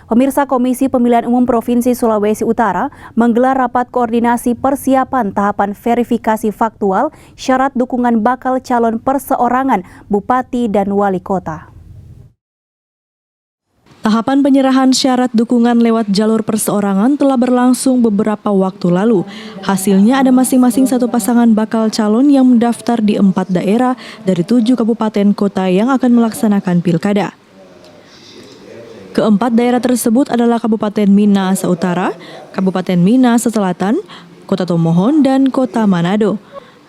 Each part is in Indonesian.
Pemirsa, Komisi Pemilihan Umum Provinsi Sulawesi Utara menggelar rapat koordinasi persiapan tahapan verifikasi faktual syarat dukungan bakal calon perseorangan Bupati dan Wali Kota. Tahapan penyerahan syarat dukungan lewat jalur perseorangan telah berlangsung beberapa waktu lalu. Hasilnya ada masing-masing satu pasangan bakal calon yang mendaftar di 4 daerah dari 7 kabupaten kota yang akan melaksanakan pilkada. Keempat daerah tersebut adalah Kabupaten Minahasa Utara, Kabupaten Minahasa Selatan, Kota Tomohon, dan Kota Manado.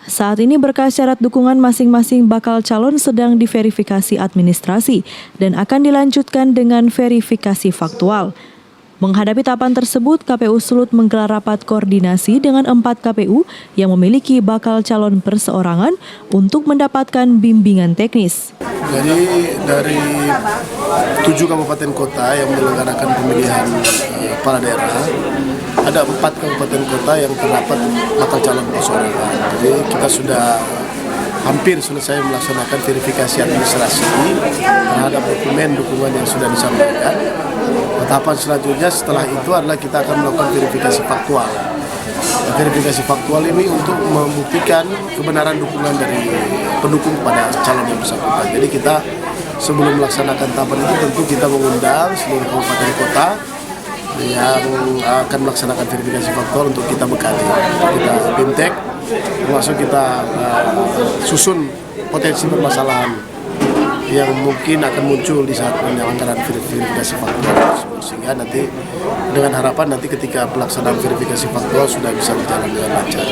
Saat ini berkas syarat dukungan masing-masing bakal calon sedang diverifikasi administrasi dan akan dilanjutkan dengan verifikasi faktual. Menghadapi tahapan tersebut, KPU Sulut menggelar rapat koordinasi dengan 4 KPU yang memiliki bakal calon perseorangan untuk mendapatkan bimbingan teknis. Jadi dari 7 kabupaten kota yang menyelenggarakan pemilihan kepala daerah, ada 4 kabupaten kota yang terdapat bakal calon perseorangan. Jadi kita sudah hampir selesai melaksanakan verifikasi administrasi terhadap dokumen dukungan yang sudah disampaikan. Tahapan selanjutnya setelah itu adalah kita akan melakukan verifikasi faktual. Verifikasi faktual ini untuk membuktikan kebenaran dukungan dari pendukung pada calon yang bersangkutan. Jadi kita sebelum melaksanakan tahapan itu tentu kita mengundang seluruh kabupaten kota yang akan melaksanakan verifikasi faktual untuk kita bekali. Kita bimtek, termasuk kita susun potensi permasalahan yang mungkin akan muncul di saat penyelenggaraan verifikasi faktual tersebut, sehingga nanti dengan harapan nanti ketika pelaksanaan verifikasi faktual sudah bisa berjalan dengan lancar.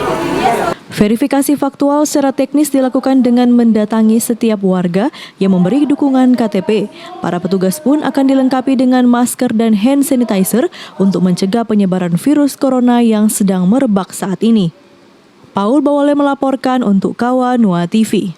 Verifikasi faktual secara teknis dilakukan dengan mendatangi setiap warga yang memberi dukungan KTP. Para petugas pun akan dilengkapi dengan masker dan hand sanitizer untuk mencegah penyebaran virus corona yang sedang merebak saat ini. Paul Bawale melaporkan untuk Kawa Nua TV.